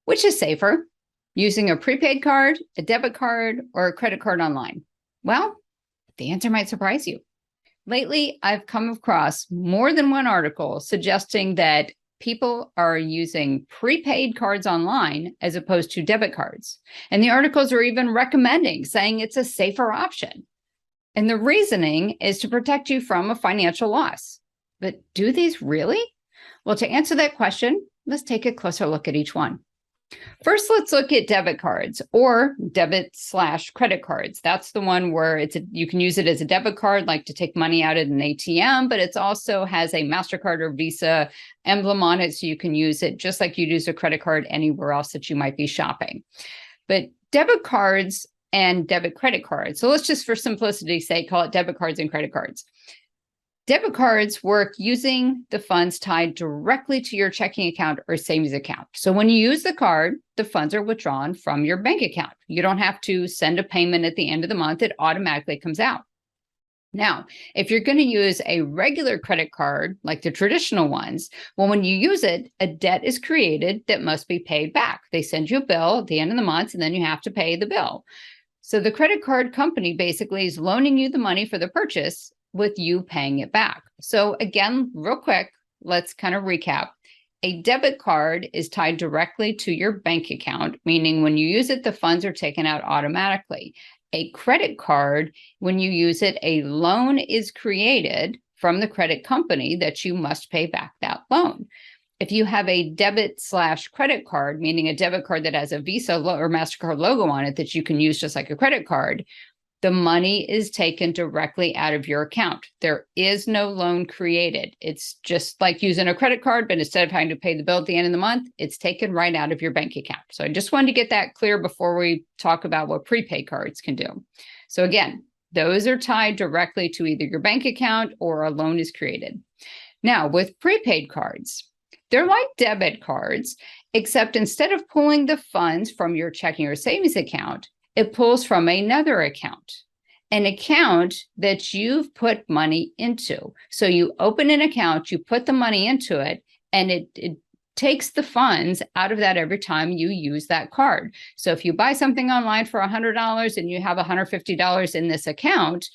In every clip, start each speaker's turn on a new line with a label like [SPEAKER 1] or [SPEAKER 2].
[SPEAKER 1] Which is safer, using a prepaid card, a debit card, or a credit card online? Well, the answer might surprise you. Lately, I've come across more than one article suggesting that people are using prepaid cards online as opposed to debit cards. And the articles are even recommending, saying it's a safer option. And the reasoning is to protect you from a financial loss. But do these really? Well, to answer that question, let's take a closer look at each one. First, let's look at debit cards or debit/credit cards. That's the one where you can use it as a debit card, like to take money out at an ATM, but it also has a MasterCard or Visa emblem on it, so you can use it just like you'd use a credit card anywhere else that you might be shopping. But debit cards and debit credit cards, so let's just for simplicity's sake call it debit cards and credit cards. Debit cards work using the funds tied directly to your checking account or savings account. So when you use the card, the funds are withdrawn from your bank account. You don't have to send a payment at the end of the month. It automatically comes out. Now, if you're going to use a regular credit card, like the traditional ones, well, when you use it, a debt is created that must be paid back. They send you a bill at the end of the month, and then you have to pay the bill. So the credit card company basically is loaning you the money for the purchase with you paying it back. So again, real quick, let's kind of recap. A debit card is tied directly to your bank account, meaning when you use it, the funds are taken out automatically. A credit card, when you use it, a loan is created from the credit company that you must pay back that loan. If you have a debit/credit card, meaning a debit card that has a Visa or MasterCard logo on it that you can use just like a credit card, the money is taken directly out of your account. There is no loan created. It's just like using a credit card, but instead of having to pay the bill at the end of the month, it's taken right out of your bank account. So I just wanted to get that clear before we talk about what prepaid cards can do. So again, those are tied directly to either your bank account or a loan is created. Now, with prepaid cards, they're like debit cards, except instead of pulling the funds from your checking or savings account, it pulls from another account, an account that you've put money into. So you open an account, you put the money into it, and it takes the funds out of that every time you use that card. So if you buy something online for $100 and you have $150 in this account,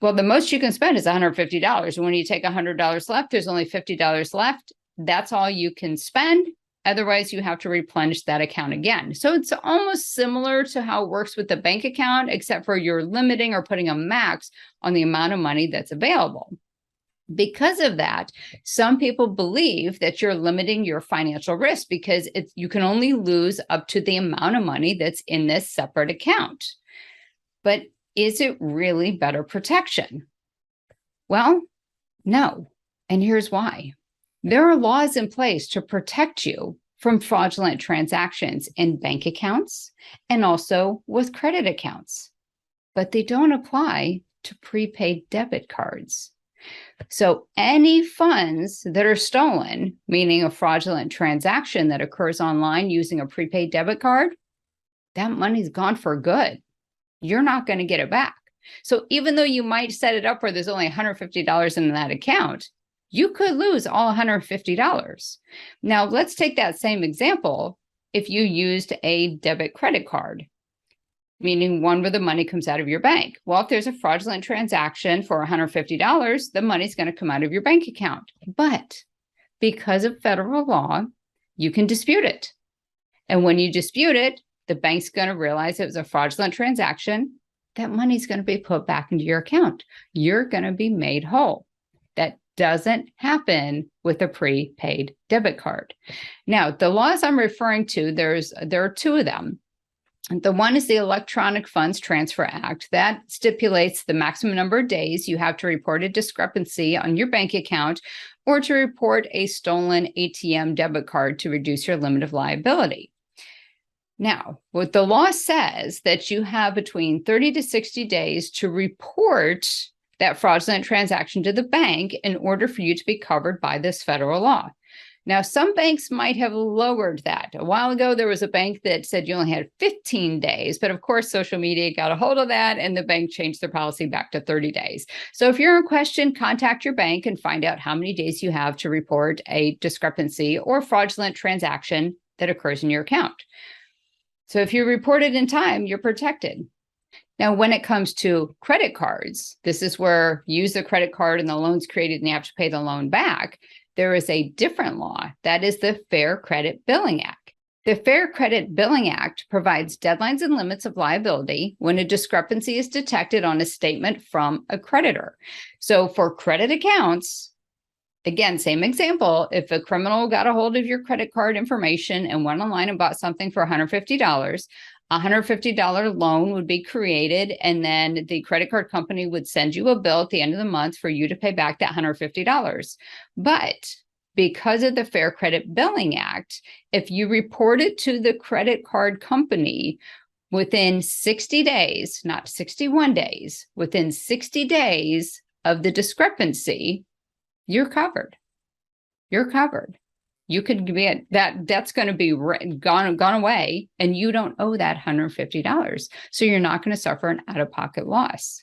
[SPEAKER 1] well, the most you can spend is $150. And when you take $100 left, there's only $50 left. That's all you can spend. Otherwise, you have to replenish that account again. So it's almost similar to how it works with the bank account, except for you're limiting or putting a max on the amount of money that's available. Because of that, some people believe that you're limiting your financial risk because you can only lose up to the amount of money that's in this separate account. But is it really better protection? Well, no. And here's why. There are laws in place to protect you from fraudulent transactions in bank accounts and also with credit accounts, but they don't apply to prepaid debit cards. So any funds that are stolen, meaning a fraudulent transaction that occurs online using a prepaid debit card, that money's gone for good. You're not going to get it back. So even though you might set it up where there's only $150 in that account, you could lose all $150. Now, let's take that same example if you used a debit credit card, meaning one where the money comes out of your bank. Well, if there's a fraudulent transaction for $150, the money's going to come out of your bank account. But because of federal law, you can dispute it. And when you dispute it, the bank's going to realize it was a fraudulent transaction. That money's going to be put back into your account. You're going to be made whole. That doesn't happen with a prepaid debit card. Now, the laws I'm referring to, there are two of them. The one is the Electronic Funds Transfer Act. That stipulates the maximum number of days you have to report a discrepancy on your bank account or to report a stolen ATM debit card to reduce your limit of liability. Now, what the law says that you have between 30 to 60 days to report that fraudulent transaction to the bank in order for you to be covered by this federal law. Now, some banks might have lowered that. A while ago, there was a bank that said you only had 15 days, but of course, social media got a hold of that and the bank changed their policy back to 30 days. So if you're in question, contact your bank and find out how many days you have to report a discrepancy or fraudulent transaction that occurs in your account. So if you report it in time, you're protected. Now, when it comes to credit cards, this is where you use the credit card and the loan's created and you have to pay the loan back. There is a different law. That is the Fair Credit Billing Act. The Fair Credit Billing Act provides deadlines and limits of liability when a discrepancy is detected on a statement from a creditor. So for credit accounts, again, same example, if a criminal got a hold of your credit card information and went online and bought something for $150, a $150 loan would be created, and then the credit card company would send you a bill at the end of the month for you to pay back that $150. But because of the Fair Credit Billing Act, if you report it to the credit card company within 60 days, not 61 days, within 60 days of the discrepancy, you're covered. You're covered. You could be that's going to be gone away, and you don't owe that $150. So you're not going to suffer an out-of-pocket loss.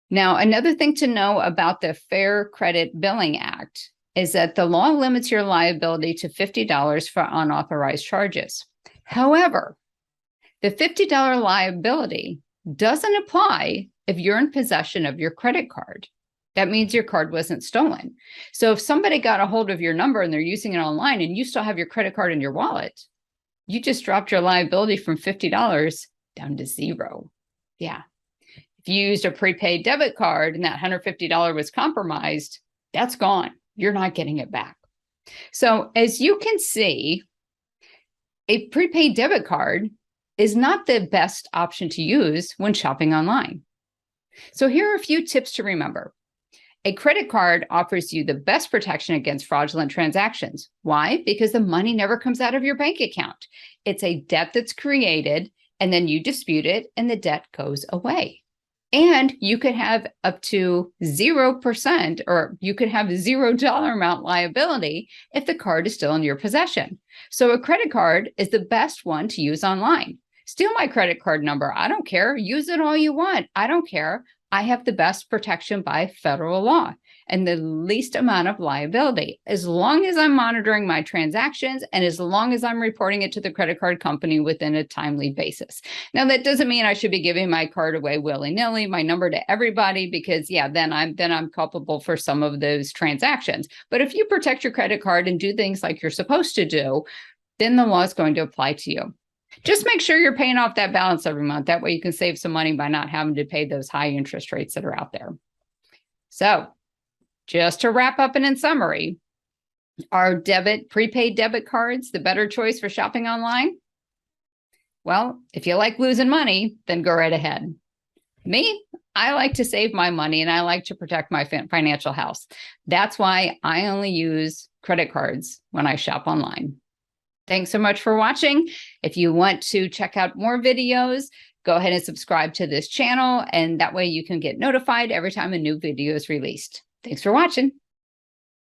[SPEAKER 1] Now, another thing to know about the Fair Credit Billing Act is that the law limits your liability to $50 for unauthorized charges. However, the $50 liability doesn't apply if you're in possession of your credit card. That means your card wasn't stolen. So if somebody got a hold of your number and they're using it online and you still have your credit card in your wallet, you just dropped your liability from $50 down to $0. Yeah. If you used a prepaid debit card and that $150 was compromised, that's gone. You're not getting it back. So as you can see, a prepaid debit card is not the best option to use when shopping online. So here are a few tips to remember. A credit card offers you the best protection against fraudulent transactions. Why? Because the money never comes out of your bank account. It's a debt that's created, and then you dispute it, and the debt goes away. And you could have up to 0%, or you could have $0 amount liability if the card is still in your possession. So a credit card is the best one to use online. Steal my credit card number. I don't care. Use it all you want. I don't care. I have the best protection by federal law and the least amount of liability, as long as I'm monitoring my transactions and as long as I'm reporting it to the credit card company within a timely basis. Now, that doesn't mean I should be giving my card away willy-nilly, my number to everybody, because then I'm culpable for some of those transactions. But if you protect your credit card and do things like you're supposed to do, then the law is going to apply to you. Just make sure you're paying off that balance every month. That way you can save some money by not having to pay those high interest rates that are out there. So just to wrap up and in summary, are prepaid debit cards the better choice for shopping online? Well, if you like losing money, then go right ahead. Me, I like to save my money and I like to protect my financial health. That's why I only use credit cards when I shop online. Thanks so much for watching. If you want to check out more videos, go ahead and subscribe to this channel, and that way you can get notified every time a new video is released. Thanks for watching.